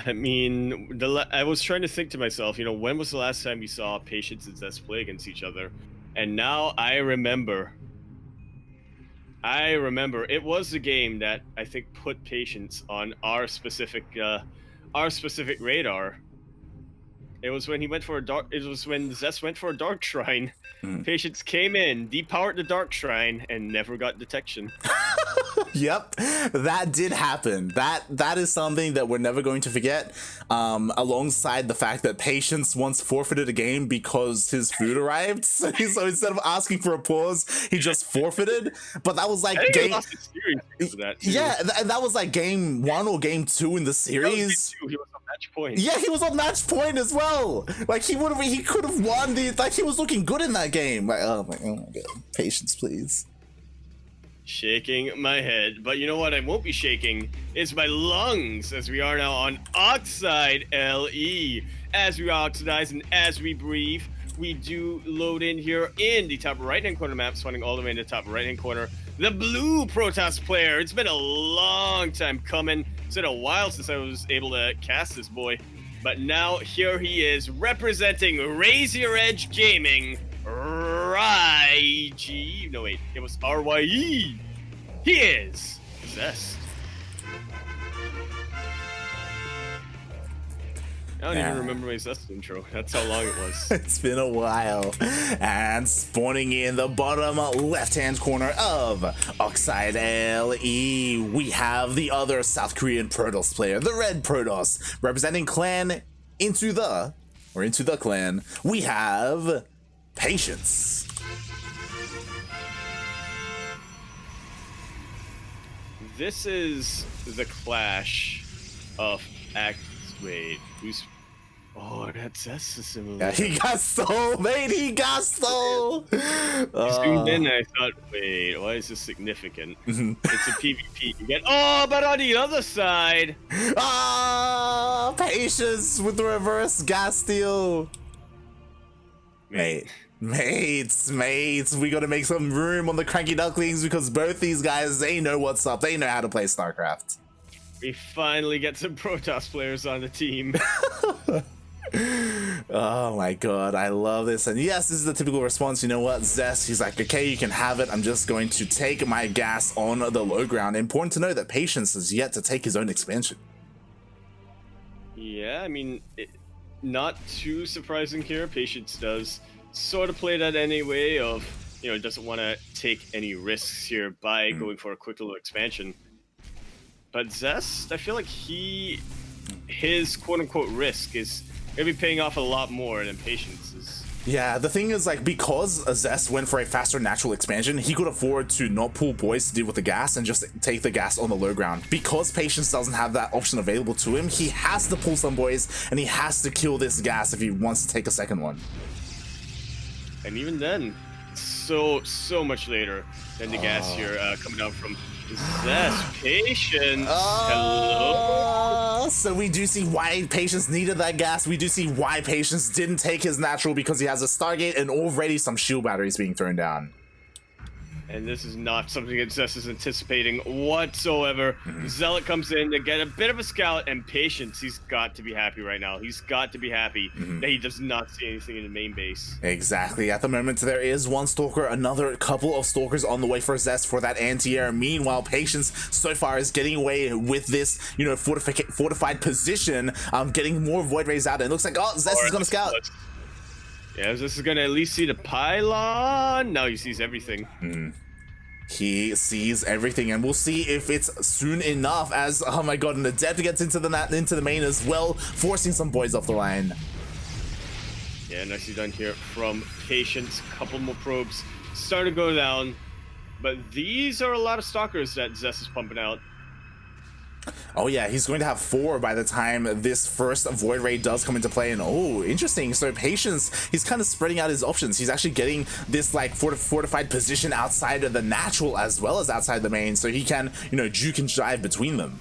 I mean, I was trying to think to myself, when was the last time we saw Patience and Zest play against each other? And now I remember. I remember it was the game that I think put Patience on our specific radar. It was when he went for a dark. It was when Zest went for a dark shrine. Mm. Patience came in, depowered the dark shrine, and never got detection. Yep, that did happen. That is something that we're never going to forget. Alongside the fact that Patience once forfeited a game because his food arrived. So instead of asking for a pause, he just forfeited. But that was like I think he game. lost the series because of that. Too. Yeah, that was like game 1 or game 2 in the That was series. game 2. He was on match point. Yeah, he was on match point as well. Like he could have won the. Like he was looking good in that game. Like oh my god, Patience, please. Shaking my head, but you know what I won't be shaking is my lungs, as we are now on Oxide LE. As we oxidize and as we breathe, we do load in here in the top right-hand corner map, spawning all the way in the top right-hand corner. The blue Protoss player. It's been a long time coming. It's been a while since I was able to cast this boy, but now here he is representing Razor Edge Gaming. RYG. No, wait. It was RYE. He is Zest. I don't even remember my Zest intro. That's how long it was. It's been a while. And spawning in the bottom left-hand corner of Oxide LE, we have the other South Korean Protoss player, the Red Protoss, representing clan into the clan. We have Patience. This is the clash of wait, who's... Oh, that's the simulator. Yeah, he got stole, mate. He got stole. Zoomed in and I thought, wait, why is this significant? It's a PvP. You get, but on the other side. Patience with the reverse gas steal. Mates, we gotta make some room on the CranKy Ducklings because both these guys, they know what's up. They know how to play StarCraft. We finally get some Protoss players on the team. Oh my god, I love this. And yes, this is the typical response. You know what, Zest, he's like, okay, you can have it. I'm just going to take my gas on the low ground. Important to know that Patience is yet to take his own expansion. Yeah, I mean, not too surprising here. Patience does sort of play that anyway of, doesn't want to take any risks here by going for a quick little expansion. But Zest, I feel like his quote-unquote risk is going to be paying off a lot more than Patience is. Yeah, the thing is, like, because Zest went for a faster natural expansion, he could afford to not pull boys to deal with the gas and just take the gas on the low ground. Because Patience doesn't have that option available to him, he has to pull some boys and he has to kill this gas if he wants to take a second one. And even then, so much later than the gas here coming out from Zest. Patience. Hello. So we do see why Patience needed that gas. We do see why Patience didn't take his natural, because he has a Stargate and already some shield batteries being thrown down. And this is not something that Zest is anticipating whatsoever. Zealot comes in to get a bit of a scout, and Patience, he's got to be happy right now. He's got to be happy that he does not see anything in the main base. Exactly. At the moment, there is one Stalker, another couple of Stalkers on the way for Zest for that anti-air. Meanwhile, Patience so far is getting away with this, fortified position, getting more Void Rays out. And it looks like, Zest is going to scout. Yeah, this is going to at least see the pylon. Now he sees everything. He sees everything, and we'll see if it's soon enough as, oh my god, and the Adept gets into the main as well, forcing some boys off the line. Yeah, nicely done here from Patience. Couple more probes start to go down, but these are a lot of Stalkers that Zest is pumping out. Oh yeah, he's going to have 4 by the time this first Void Ray does come into play. And oh, interesting. So Patience, he's kind of spreading out his options. He's actually getting this like fortified position outside of the natural as well as outside the main, so he can, juke and jive between them.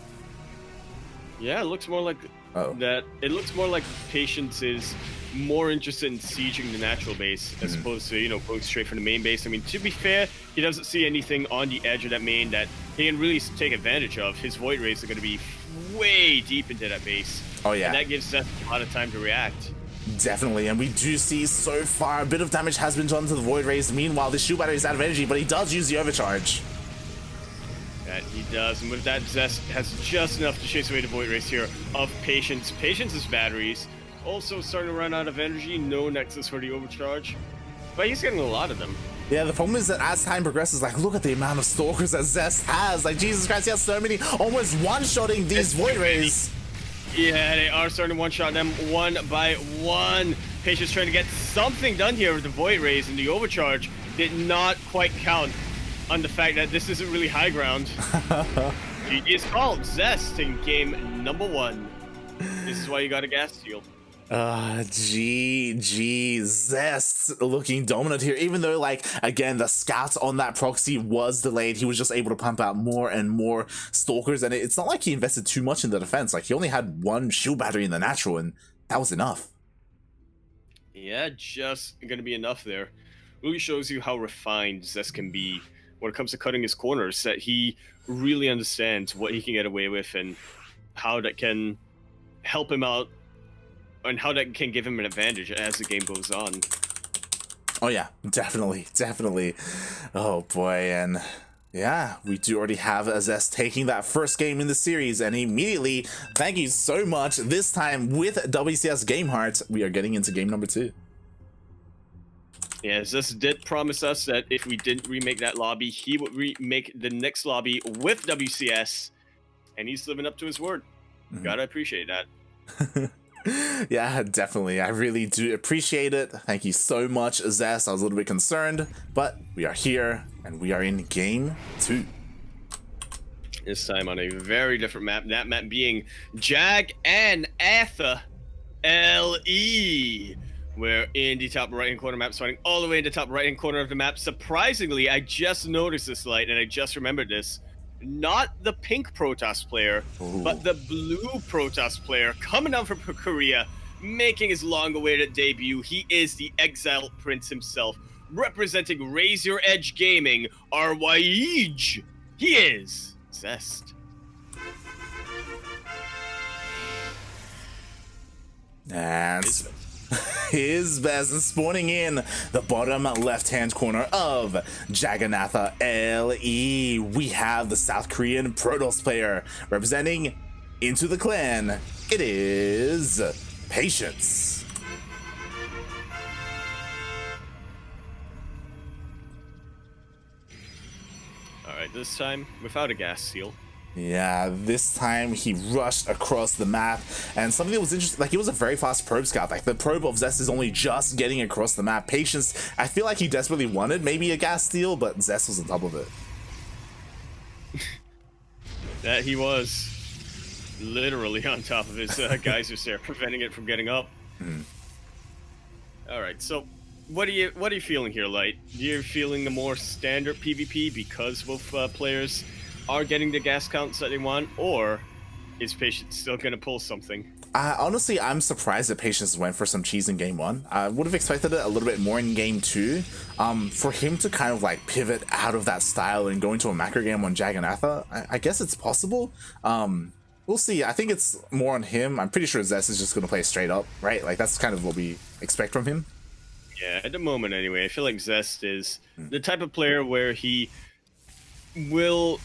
Yeah, it looks more like that. It looks more like Patience is more interested in sieging the natural base as opposed to, going straight from the main base. I mean, to be fair, he doesn't see anything on the edge of that main that he can really take advantage of. His Void Rays are going to be way deep into that base. Oh yeah. And that gives Zest a lot of time to react. Definitely, and we do see so far a bit of damage has been done to the Void Rays. Meanwhile, the shield battery is out of energy, but he does use the overcharge. That he does, and with that, Zest has just enough to chase away the Void Rays here of Patience. Patience's batteries also starting to run out of energy. No Nexus for the overcharge, but he's getting a lot of them. Yeah, the problem is that as time progresses, like, look at the amount of Stalkers that Zest has. Like, Jesus Christ, he has so many, almost one-shotting these Void Rays. Yeah, they are starting to one-shot them one by one. Patience trying to get something done here with the Void Rays, and the overcharge did not quite count on the fact that this isn't really high ground. GG is called. Zest in game number 1. This is why you got a gas steal. GG. Zest looking dominant here, even though, like, again, the scout on that proxy was delayed. He was just able to pump out more and more Stalkers, and it's not like he invested too much in the defense. Like, he only had one shield battery in the natural, and that was enough. Yeah, just gonna be enough there. Really shows you how refined Zest can be when it comes to cutting his corners, that he really understands what he can get away with and how that can help him out and how that can give him an advantage as the game goes on. Oh yeah, definitely. Oh boy, and yeah, we do already have Zest taking that first game in the series, and immediately, thank you so much, this time with WCS Game Heart, we are getting into game number 2. Yeah, Zest did promise us that if we didn't remake that lobby, he would remake the next lobby with WCS, and he's living up to his word. Gotta appreciate that. Yeah, definitely. I really do appreciate it. Thank you so much, Zest. I was a little bit concerned, but we are here, and we are in game 2. This time on a very different map. That map being Jaganatha LE. We're in the top right-hand corner map, starting all the way in the top right-hand corner of the map. Surprisingly, I just noticed this light, and I just remembered this. Not the pink Protoss player, but the blue Protoss player coming down from Korea, making his long-awaited debut. He is the exiled prince himself, representing Razor Edge Gaming, Arwaij. He is Zest. That's his best, and spawning in the bottom left-hand corner of Jaganatha LE, we have the South Korean Protoss player representing Into the Clan. It is Patience. All right, this time without a gas seal. Yeah, this time he rushed across the map, and something that was interesting, like, it was a very fast probe scout. Like, the probe of Zest is only just getting across the map. Patience, I feel like he desperately wanted maybe a gas steal, but Zest was on top of it. That he was literally on top of his geysers there, preventing it from getting up. All right, so what are you feeling here, Light? You're feeling the more standard PvP because both players are getting the gas counts that they want, or is Patience still gonna pull something? Honestly, I'm surprised that Patience went for some cheese in game 1. I would have expected it a little bit more in game 2. For him to kind of like pivot out of that style and go into a macro game on Jaganatha, I guess it's possible. We'll see. I think it's more on him. I'm pretty sure Zest is just gonna play straight up, right? Like, that's kind of what we expect from him. Yeah, at the moment anyway. I feel like Zest is the type of player where he will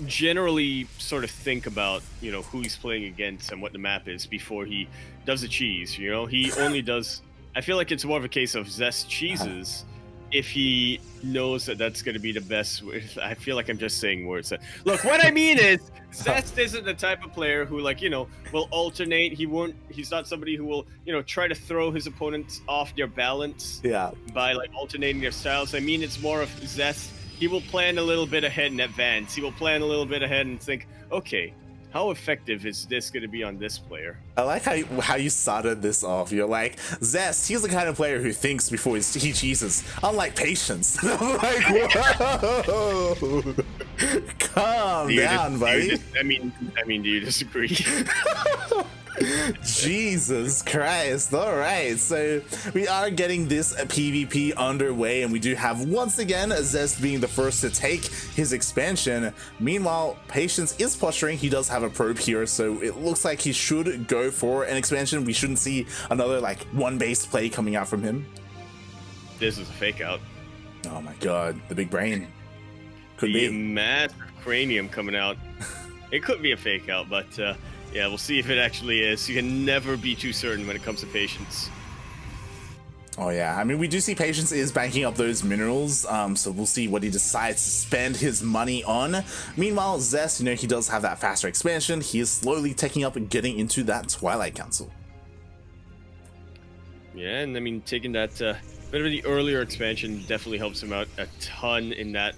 generally sort of think about, you know, who he's playing against and what the map is before he does the cheese. You know, he only does. I feel like it's more of a case of Zest cheeses if he knows that that's going to be the best. I feel like I'm just saying words. Look, what I mean is Zest isn't the type of player who, like, you know, will alternate. He's not somebody who will, you know, try to throw his opponents off their balance by like alternating their styles. I mean, it's more of Zest. He will plan a little bit ahead in advance. He will plan a little bit ahead and think, okay, how effective is this going to be on this player? I like how you started this off. You're like, Zest, he's the kind of player who thinks before he cheeses, unlike Patience. I'm like, whoa, calm down, buddy. I mean, do you disagree? Jesus Christ. All right, so we are getting this PvP underway, and we do have once again Zest being the first to take his expansion. Meanwhile, Patience is posturing. He does have a probe here, so it looks like he should go for an expansion. We shouldn't see another like one base play coming out from him. This is a fake out. Oh my god, the big brain. Could the be massive cranium coming out. It could be a fake out, but yeah, we'll see if it actually is. You can never be too certain when it comes to Patience. Oh yeah, I mean, we do see Patience is banking up those minerals, so we'll see what he decides to spend his money on. Meanwhile, Zest, you know, he does have that faster expansion. He is slowly taking up and getting into that Twilight Council. Yeah, and I mean, taking that bit of the earlier expansion definitely helps him out a ton in that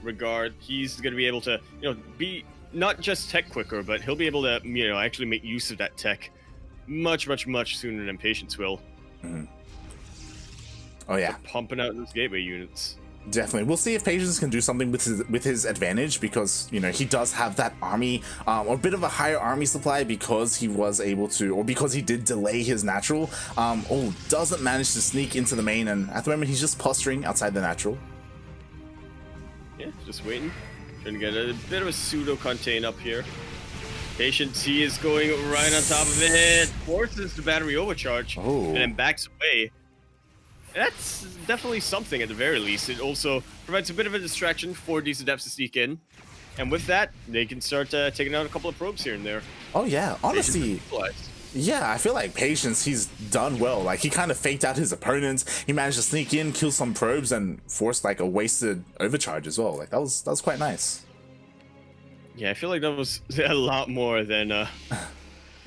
regard. He's going to be able to, you know, be not just tech quicker, but he'll be able to, you know, actually make use of that tech much sooner than Patience will. Mm-hmm. Oh yeah, so pumping out those gateway units. Definitely. We'll see if Patience can do something with his advantage, because, you know, he does have that army, a bit of a higher army supply, because he was able to, or because he did delay his natural. Doesn't manage to sneak into the main, and at the moment he's just posturing outside the natural. Yeah, just waiting. Trying to get a bit of a pseudo contain up here. Patience, he is going right on top of it. Forces the battery overcharge, and then backs away. That's definitely something at the very least. It also provides a bit of a distraction for these adepts to sneak in. And with that, they can start taking out a couple of probes here and there. Oh yeah, honestly. Yeah, I feel like Patience, he's done well. Like, he kind of faked out his opponents. He managed to sneak in, kill some probes, and forced like a wasted overcharge as well. Like, that was quite nice. Yeah, I feel like that was a lot more than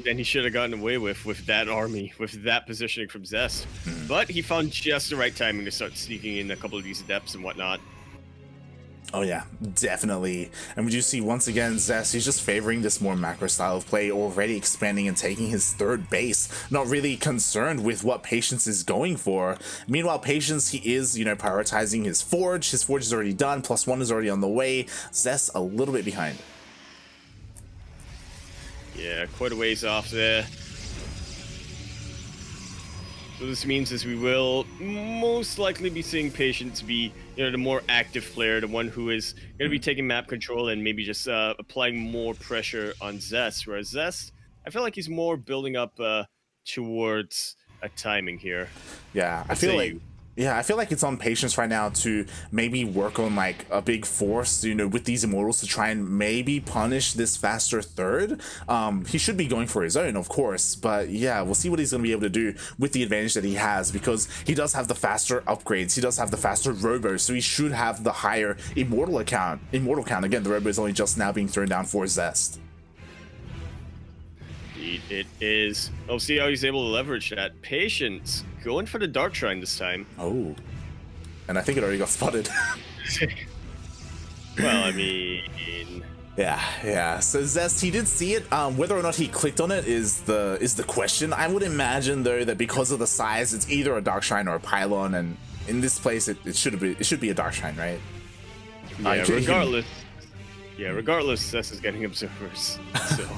he should have gotten away with that army, with that positioning from Zest. But he found just the right timing to start sneaking in a couple of these adepts and whatnot. Oh yeah, definitely. And we do see once again Zest, he's just favoring this more macro style of play, already expanding and taking his third base, not really concerned with what Patience is going for. Meanwhile, Patience, he is, you know, prioritizing his forge. His forge is already done, +1 is already on the way. Zest a little bit behind. Yeah, quite a ways off there. So this means is we will most likely be seeing Patience be, you know, the more active player, the one who is going to be taking map control and maybe just applying more pressure on Zest. Whereas Zest, I feel like he's more building up towards a timing here. Yeah, I feel like it's on Patience right now to maybe work on like a big force, you know, with these immortals to try and maybe punish this faster third. He should be going for his own, of course, but yeah, we'll see what he's going to be able to do with the advantage that he has, because he does have the faster upgrades, he does have the faster robo, so he should have the higher immortal count. Again, the robo is only just now being thrown down for Zest. It is. We'll see how he's able to leverage that. Patience going for the Dark Shrine this time. Oh, and I think it already got spotted. Well, I mean, yeah. So Zest, he did see it. Whether or not he clicked on it is the question. I would imagine though that because of the size, it's either a Dark Shrine or a pylon, and in this place, it should be a Dark Shrine, right? Yeah, regardless, Zest is getting observers. So.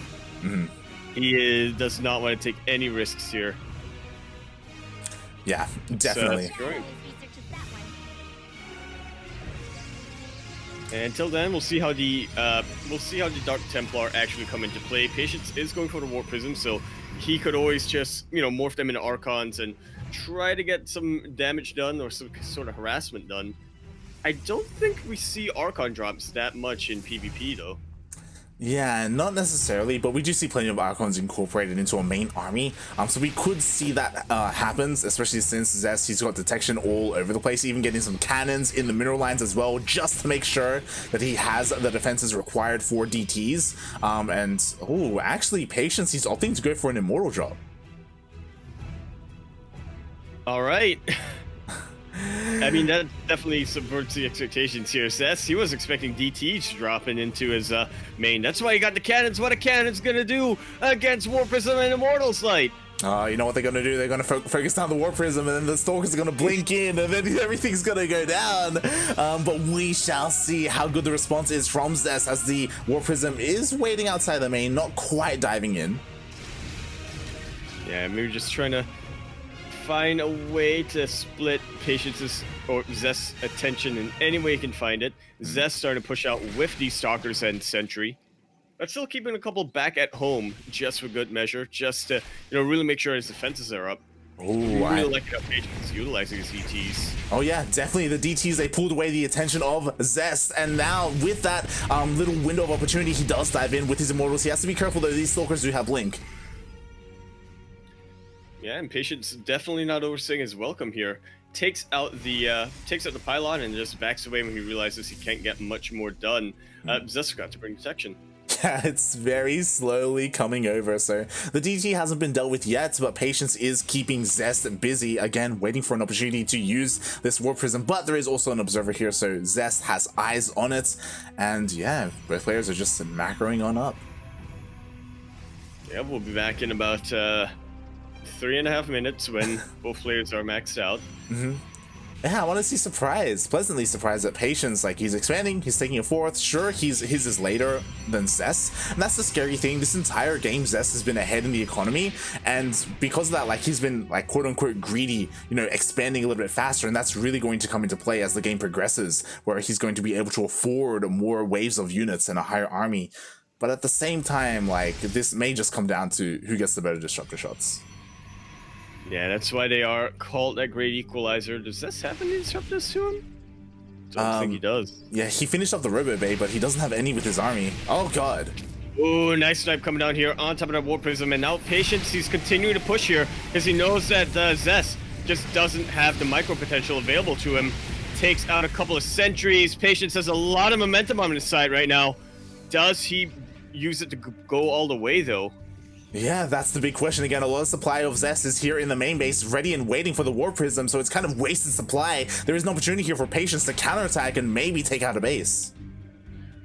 He does not want to take any risks here. Yeah, definitely. And until then, we'll see how the Dark Templar actually come into play. Patience is going for the Warp Prism, so he could always just, you know, morph them into Archons and try to get some damage done or some sort of harassment done. I don't think we see Archon drops that much in PvP though. Yeah, not necessarily, but we do see plenty of Archons incorporated into a main army, so we could see that happens, especially since Zest, he's got detection all over the place, even getting some cannons in the mineral lines as well, just to make sure that he has the defenses required for DTs. Actually, Patience, he's opting to go for an immortal drop. All right. I mean, that definitely subverts the expectations here. Zest, he was expecting DT to drop into his main. That's why he got the cannons. What a cannon's gonna do against Warp Prism and Immortal's Light. You know what they're gonna do? They're gonna focus down the Warp Prism, and then the Stalkers are gonna blink in, and then everything's gonna go down. But we shall see how good the response is from Zest, as the Warp Prism is waiting outside the main, not quite diving in. Yeah, maybe just trying to find a way to split Patience's or Zest's attention in any way he can find it. Zest starting to push out with these Stalkers and Sentry, but still keeping a couple back at home just for good measure, just to really make sure his defenses are up. Oh, really like how Patience utilizing his DTs. Oh yeah, definitely the DTs, they pulled away the attention of Zest, and now with that little window of opportunity, he does dive in with his Immortals. He has to be careful though, these Stalkers do have Blink. Yeah, and Patience definitely not overstaying his welcome here. Takes out the pylon and just backs away when he realizes he can't get much more done. Zest got to bring protection. Yeah, it's very slowly coming over, so the DT hasn't been dealt with yet, but Patience is keeping Zest busy, again, waiting for an opportunity to use this Warp Prism, but there is also an Observer here, so Zest has eyes on it, and yeah, both players are just macroing on up. Yeah, we'll be back in about 3.5 minutes when both players are maxed out. Yeah, I want to see pleasantly surprised at Patience. Like, he's expanding, he's taking a fourth. Sure, his is later than Zest, and that's the scary thing. This entire game, Zest has been ahead in the economy, and because of that, like, he's been, like, quote-unquote greedy, expanding a little bit faster, and that's really going to come into play as the game progresses, where he's going to be able to afford more waves of units and a higher army. But at the same time, like, this may just come down to who gets the better Disruptor shots. Yeah, that's why they are called that great equalizer. Does Zest have any disruptors to him? Don't think he does. Yeah, he finished off the Robo Bay, but he doesn't have any with his army. Oh god. Ooh, nice snipe coming down here on top of that Warp Prism, and now Patience, he's continuing to push here because he knows that Zest just doesn't have the micro potential available to him. Takes out a couple of sentries. Patience has a lot of momentum on his side right now. Does he use it to go all the way though? Yeah, that's the big question. Again, a lot of supply of Zest is here in the main base, ready and waiting for the Warp Prism, so it's kind of wasted supply. There is an opportunity here for Patience to counterattack and maybe take out a base.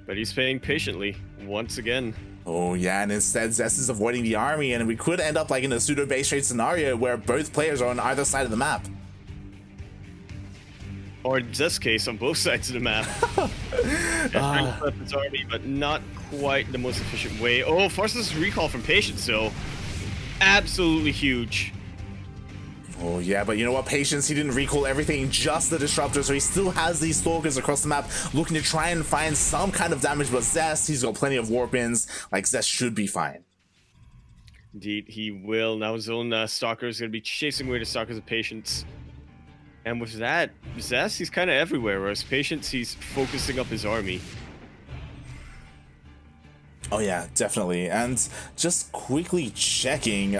But he's playing patiently, once again. Oh yeah, and instead Zest is avoiding the army, and we could end up like in a pseudo base trade scenario where both players are on either side of the map. Or in Zest's case, on both sides of the map. Trying to flip his army, but not quite the most efficient way. Oh, forces recall from Patience, though. Absolutely huge. Oh yeah, but you know what, Patience, he didn't recall everything, just the Disruptor, so he still has these Stalkers across the map looking to try and find some kind of damage, but Zest, he's got plenty of Warp-ins. Like, Zest should be fine. Indeed, he will. Now his own Stalker is going to be chasing away the Stalkers of Patience. And with that, Zest, he's kind of everywhere, whereas Patience, he's focusing up his army. Oh yeah, definitely. And just quickly checking,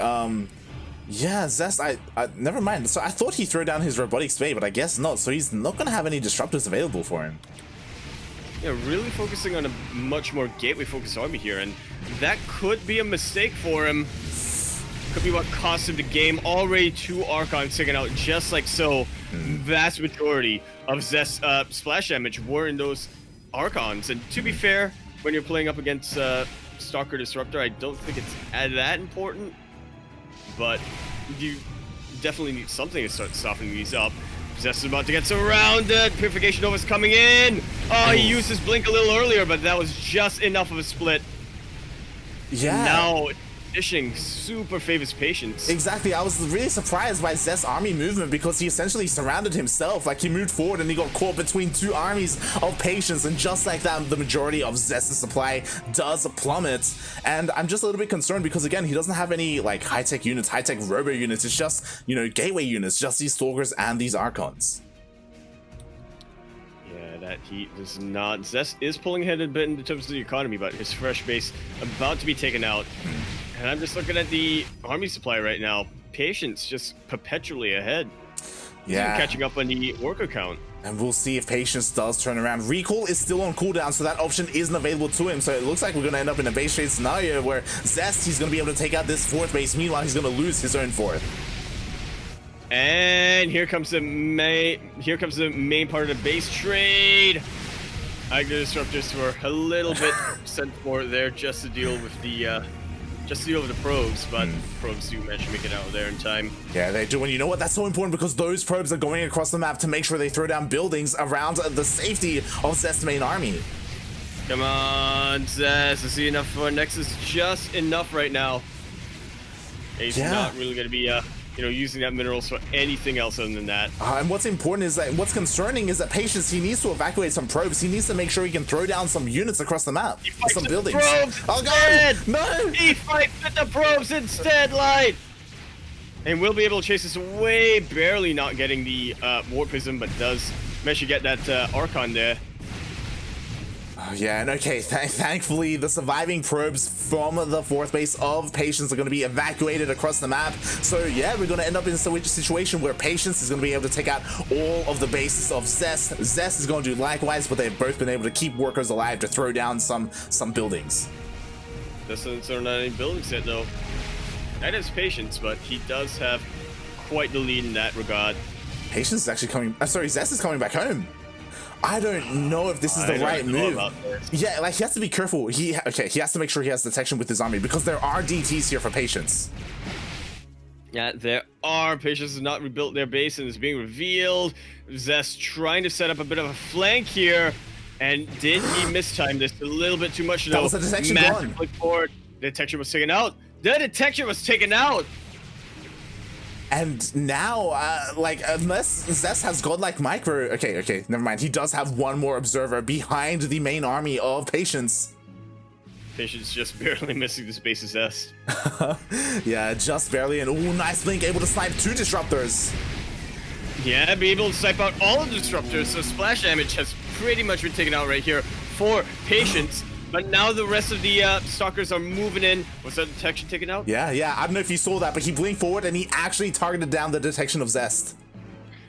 yeah, Zest, I never mind. So I thought he threw down his Robotic Spade, but I guess not. So he's not going to have any Disruptors available for him. Yeah, really focusing on a much more gateway-focused army here, and that could be a mistake for him. Could be what cost him the game. Already 2 Archons taken out just like so. Vast majority of Zest's splash damage were in those Archons. And to be fair, when you're playing up against Stalker Disruptor, I don't think it's that important. But you definitely need something to start softening these up. Zest is about to get surrounded. Purification Nova's coming in. Oh, he used his blink a little earlier, but that was just enough of a split. Yeah. Now, fishing super favors Patience. Exactly. I was really surprised by Zest's army movement because he essentially surrounded himself. Like, he moved forward and he got caught between 2 armies of Patience, and just like that, the majority of Zest's supply does plummet. And I'm just a little bit concerned because, again, he doesn't have any like high-tech units, high-tech robo units. It's just, you know, gateway units, just these Stalkers and these Archons. That he does not. Zest is pulling ahead a bit in terms of the economy, but his fresh base about to be taken out. And I'm just looking at the army supply right now. Patience just perpetually ahead. Yeah. He's catching up on the worker count. And we'll see if Patience does turn around. Recall is still on cooldown, so that option isn't available to him. So it looks like we're going to end up in a base trade scenario where Zest, he's going to be able to take out this 4th base. Meanwhile, he's going to lose his own 4th. And here comes the main part of the base trade. I get Disruptors were a little bit sent for there just to deal with the probes, but probes do manage to make it out of there in time. Yeah, they do, and you know what? That's so important because those probes are going across the map to make sure they throw down buildings around the safety of Zest's main army. Come on, Zest. I see enough for Nexus. Just enough right now. He's Yeah. not really going to be, using that minerals for anything else other than that. And what's important is that what's concerning is that Patience, he needs to evacuate some probes. He needs to make sure he can throw down some units across the map. Some buildings. Oh god! No! He fights with the probes instead, Light! And we'll be able to chase this away, barely not getting the Warp Prism, but does manage to get that Archon there. Oh, yeah, and okay, thankfully the surviving probes from the fourth base of Patience are going to be evacuated across the map. So yeah, we're going to end up in a situation where Patience is going to be able to take out all of the bases of Zest. Zest is going to do likewise, but they've both been able to keep workers alive to throw down some buildings. Doesn't turn on any buildings yet though. That is Patience, but he does have quite the lead in that regard. Patience is actually coming. I'm sorry, Zest is coming back home. I don't know if this is the right move. Yeah, like he has to be careful. He has to make sure he has detection with his army because there are DTs here for Patience. Yeah, there are. Patience has not rebuilt their base and is being revealed. Zest trying to set up a bit of a flank here. And did he mistime this a little bit too much? That was a detection gone. Click forward. The detection was taken out. The detection was taken out. And now, unless Zest has godlike micro... Okay, never mind. He does have one more observer behind the main army of Patience. Patience just barely missing the space of Zest. Yeah, just barely. And ooh, nice blink, able to snipe 2 disruptors. Yeah, be able to snipe out all of the disruptors, so splash damage has pretty much been taken out right here for Patience. But now the rest of the stalkers are moving in. Was that detection taken out? Yeah. I don't know if you saw that, but he blinked forward and he actually targeted down the detection of Zest.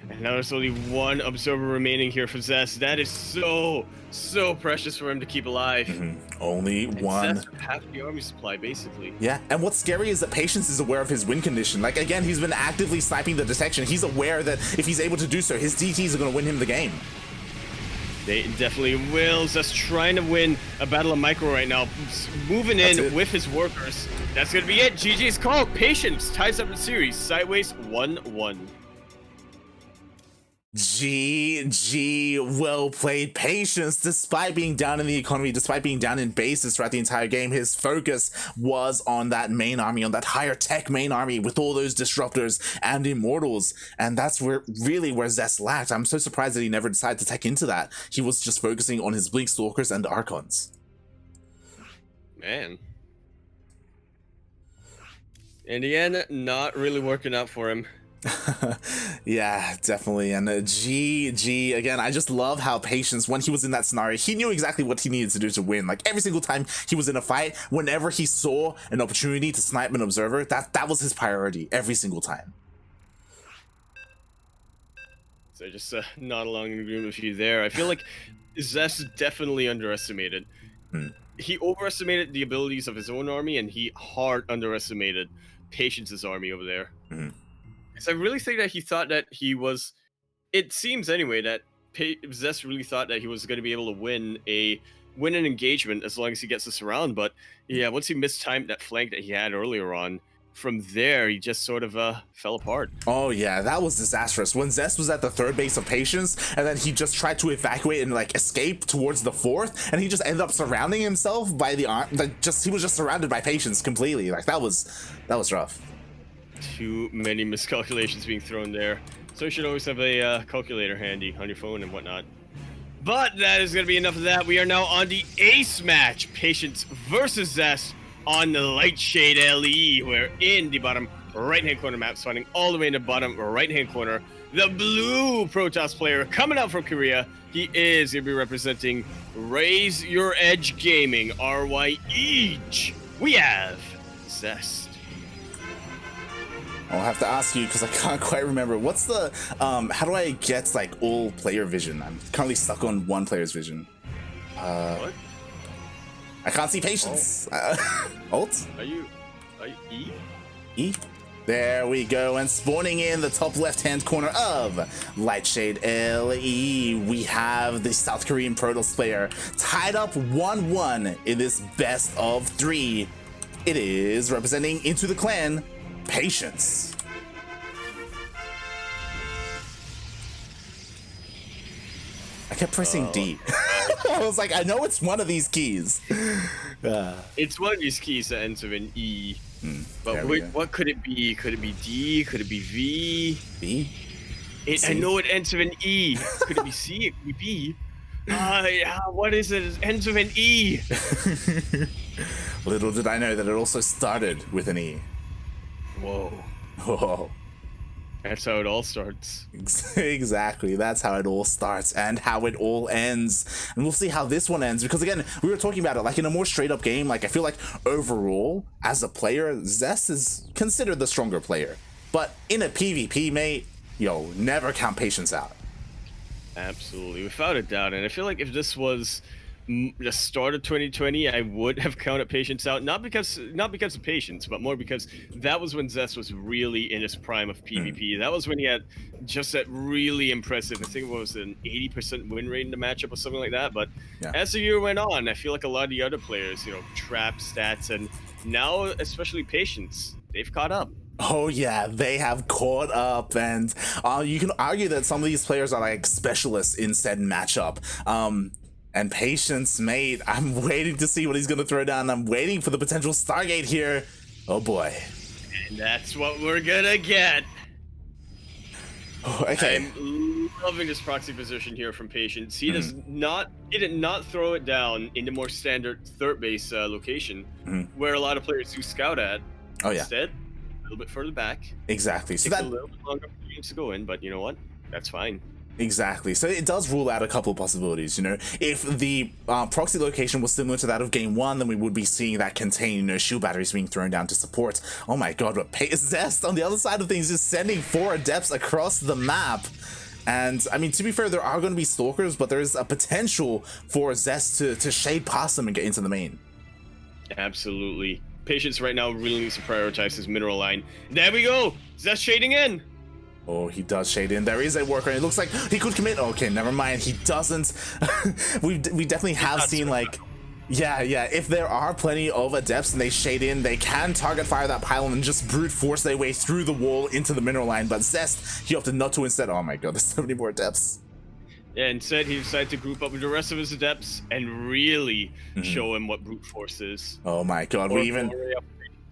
And now there's only one observer remaining here for Zest. That is so precious for him to keep alive. Only one. Zest half the army supply, basically. Yeah, and what's scary is that Patience is aware of his win condition. Like, again, he's been actively sniping the detection. He's aware that if he's able to do so, his DTs are going to win him the game. They definitely will. Just trying to win a battle of micro right now. Moving in with his workers. That's going to be it. GG's call. Patience ties up the series. Sideways 1-1. GG, well played. Patience, despite being down in the economy, despite being down in bases throughout the entire game, his focus was on that main army, on that higher tech main army with all those disruptors and immortals. And that's where Zest lacked. I'm so surprised that he never decided to tech into that. He was just focusing on his blink stalkers and archons. Man. In the end, not really working out for him. Yeah, definitely. And GG again. I just love how Patience, when he was in that scenario, he knew exactly what he needed to do to win. Like every single time he was in a fight, whenever he saw an opportunity to snipe an observer, that was his priority every single time. So just not along in agreement with you there. I feel like Zest is definitely underestimated. He overestimated the abilities of his own army, and he hard underestimated Patience's army over there. I really think that he thought that he was, it seems anyway, that Zest really thought that he was going to be able to win an engagement as long as he gets this around. But yeah, once he mistimed that flank that he had earlier on, from there, he just sort of fell apart. Oh yeah, that was disastrous. When Zest was at the third base of Patience, and then he just tried to evacuate and like escape towards the fourth, and he just ended up surrounding himself by the arm. He was just surrounded by Patience completely. Like that was rough. Too many miscalculations being thrown there. So you should always have a calculator handy on your phone and whatnot. But that is going to be enough of that. We are now on the ace match. Patience versus Zest on the Lightshade LE. We're in the bottom right-hand corner map, spawning all the way in the bottom right-hand corner. The blue Protoss player coming out from Korea. He is going to be representing Raise Your Edge Gaming, RYE. We have Zest. I'll have to ask you because I can't quite remember. What's the, how do I get like all player vision? I'm currently stuck on one player's vision. What? I can't see Patience. Alt? Are you E? E? There we go. And spawning in the top left-hand corner of Lightshade LE, we have the South Korean Protoss player tied up 1-1 in this best of 3. It is representing Into the Clan, Patience. I kept pressing D. I was like, I know it's one of these keys. It's one of these keys that ends with an E. But what could it be? Could it be D? Could it be V? B? I know it ends with an E. Could it be C? It could be B. Yeah, what is it? It ends with an E. Little did I know that it also started with an E. Whoa. Whoa. That's how it all starts. Exactly. That's how it all starts and how it all ends. And we'll see how this one ends, because again, we were talking about it like in a more straight up game. Like, I feel like overall as a player, Zest is considered the stronger player, but in a PvP, mate, yo, never count Patience out. Absolutely, without a doubt. And I feel like if this was the start of 2020, I would have counted Patience out, not because of Patience, but more because that was when Zest was really in his prime of PvP. That was when he had just that really impressive, I think it was an 80% win rate in the matchup or something like that. But as the year went on, I feel like a lot of the other players, you know, Trap, Stats, and now especially Patience, they've caught up. Oh yeah, they have caught up, and you can argue that some of these players are like specialists in said matchup. And Patience, mate, I'm waiting to see what he's going to throw down. I'm waiting for the potential Stargate here. Oh boy. And that's what we're going to get. Oh, okay. I'm loving this proxy position here from Patience. He did not throw it down in the more standard third base location where a lot of players do scout at. Oh yeah. Instead, a little bit further back. Exactly. So Takes a little bit longer for games to go in, but you know what? That's fine. Exactly. So it does rule out a couple of possibilities. You know, if the proxy location was similar to that of game one, then we would be seeing that contain, you know, shield batteries being thrown down to support. Oh my god, but Zest on the other side of things is sending 4 adepts across the map. And I mean, to be fair, there are going to be stalkers, but there is a potential for Zest to shade past them and get into the main. Absolutely. Patience right now really needs to prioritize his mineral line. There we go. Zest shading in. Oh, he does shade in. There is a worker. It looks like he could commit. Okay, never mind. He doesn't. we definitely have seen like, yeah. If there are plenty of adepts and they shade in, they can target fire that pylon and just brute force their way through the wall into the mineral line. But Zest, he opted not to instead. Oh my god, there's so many more adepts. Yeah, instead he decided to group up with the rest of his adepts and really show him what brute force is. Oh my god,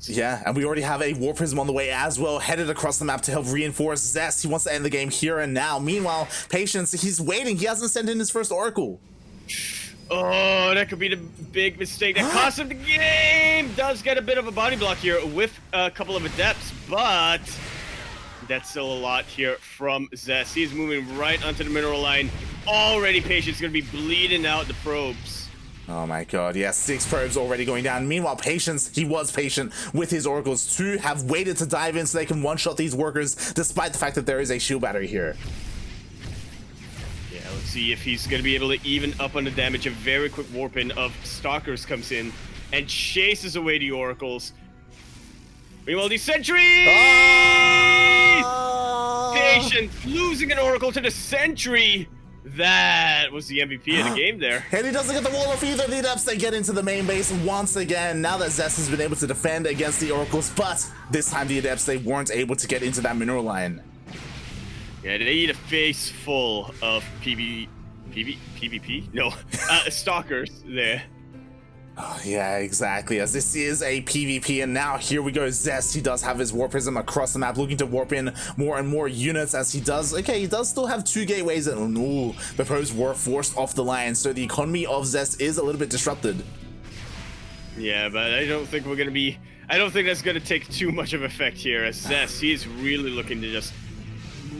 yeah, and we already have a War Prism on the way as well, headed across the map to help reinforce Zest. He wants to end the game here and now. Meanwhile, Patience, he's waiting. He hasn't sent in his first Oracle. Oh, that could be the big mistake that cost him the game. Does get a bit of a body block here with a couple of adepts, but that's still a lot here from Zest. He's moving right onto the mineral line. Already Patience going to be bleeding out the probes. Oh my god, yeah, 6 probes already going down. Meanwhile, Patience, he was patient with his oracles to have waited to dive in so they can one-shot these workers, despite the fact that there is a shield battery here. Yeah, let's see if he's going to be able to even up on the damage. A very quick warp in of Stalkers comes in and chases away the oracles. Meanwhile, the sentries! Patience losing an oracle to the sentry. That was the MVP of the game there. And he doesn't get the wall off either. The adepts, they get into the main base once again. Now that Zest has been able to defend against the oracles, but this time the adepts, they weren't able to get into that mineral line. Yeah, they need a face full of PvP? No, stalkers there. Oh, yeah, exactly, as this is a PvP, and now here we go. Zest, he does have his Warp Prism across the map, looking to warp in more and more units as he does. Okay, he does still have 2 gateways, and ooh, the probes were forced off the line, so the economy of Zest is a little bit disrupted. Yeah, but I don't think that's gonna take too much of effect here, as Zest, he's really looking to just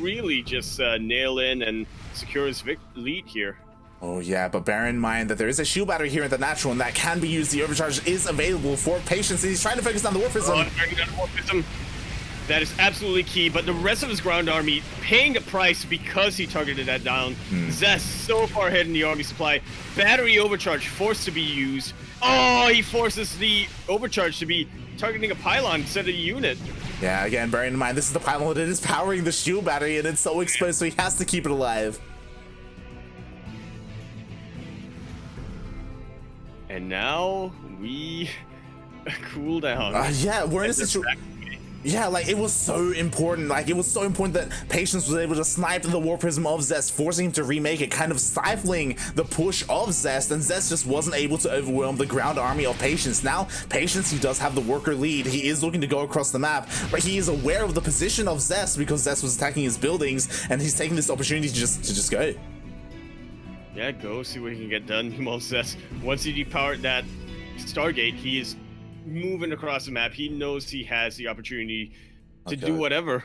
nail in and secure his lead here. Oh yeah, but bear in mind that there is a shield battery here in the natural, and that can be used. The overcharge is available for Patience, and he's trying to focus on the War Prism. That is absolutely key, but the rest of his ground army paying a price because he targeted that down. Zest so far ahead in the army supply. Battery overcharge forced to be used. Oh, he forces the overcharge to be targeting a pylon instead of a unit. Yeah, again, bearing in mind this is the pylon that is powering the shield battery, and it's so exposed, so he has to keep it alive. And now we cool down. Yeah, we're in a situation. Yeah, like it was so important. Like it was so important that Patience was able to snipe the War Prism of Zest, forcing him to remake it, kind of stifling the push of Zest, and Zest just wasn't able to overwhelm the ground army of Patience. Now, Patience, he does have the worker lead. He is looking to go across the map, but he is aware of the position of Zest because Zest was attacking his buildings, and he's taking this opportunity to just go. Yeah, go see what he can get done. Well, Zest, once he depowered that Stargate, he is moving across the map. He knows he has the opportunity to do whatever.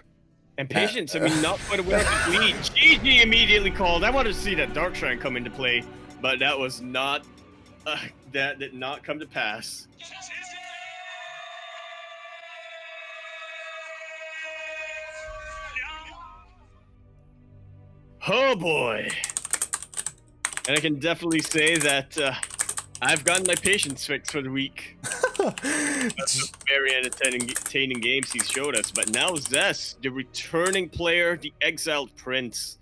And Patience, I mean, not quite aware of his lead. GG immediately called. I wanted to see that Dark Shrine come into play, but that was not, that did not come to pass. Oh boy. And I can definitely say that I've gotten my Patience fix for the week. That's a very entertaining games he's showed us. But now Zest, the returning player, the exiled prince,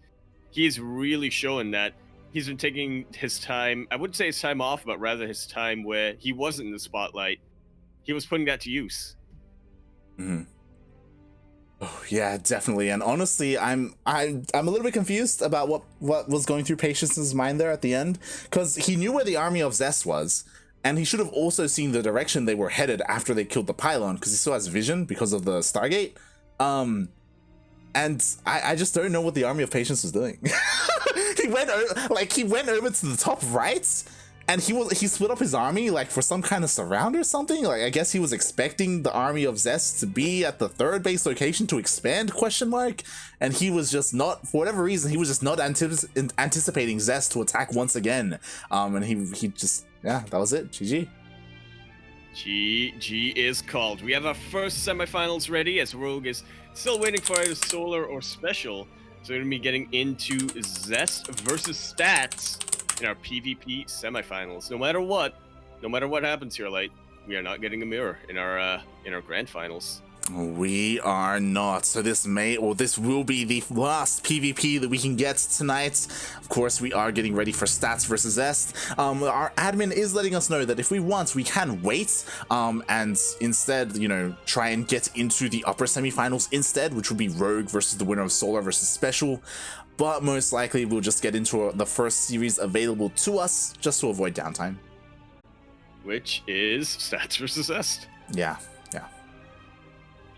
he's really showing that he's been taking his time. I wouldn't say his time off, but rather his time where he wasn't in the spotlight. He was putting that to use. Mm-hmm. Oh, yeah, definitely. And honestly, I'm a little bit confused about what was going through Patience's mind there at the end, because he knew where the army of Zest was, and he should have also seen the direction they were headed after they killed the pylon, because he still has vision because of the Stargate. And I just don't know what the army of Patience was doing. he went over to the top right, and he split up his army like for some kind of surround or something. Like I guess he was expecting the army of Zest to be at the third base location to expand ? And he was just not, for whatever reason, he was just not anticipating Zest to attack once again. And he just, yeah, that was it. GG. GG is called. We have our first semifinals ready as Rogue is still waiting for either Solar or Special. So we're going to be getting into Zest versus Stats in our PvP semifinals. No matter what happens here, Light, we are not getting a mirror in our grand finals. We are not. So this will be the last PvP that we can get tonight. Of course, we are getting ready for Stats versus Zest. Our admin is letting us know that if we want, we can wait and instead, try and get into the upper semifinals instead, which would be Rogue versus the winner of Solar versus Special. But most likely, we'll just get into the first series available to us just to avoid downtime. Which is Stats versus Zest. Yeah.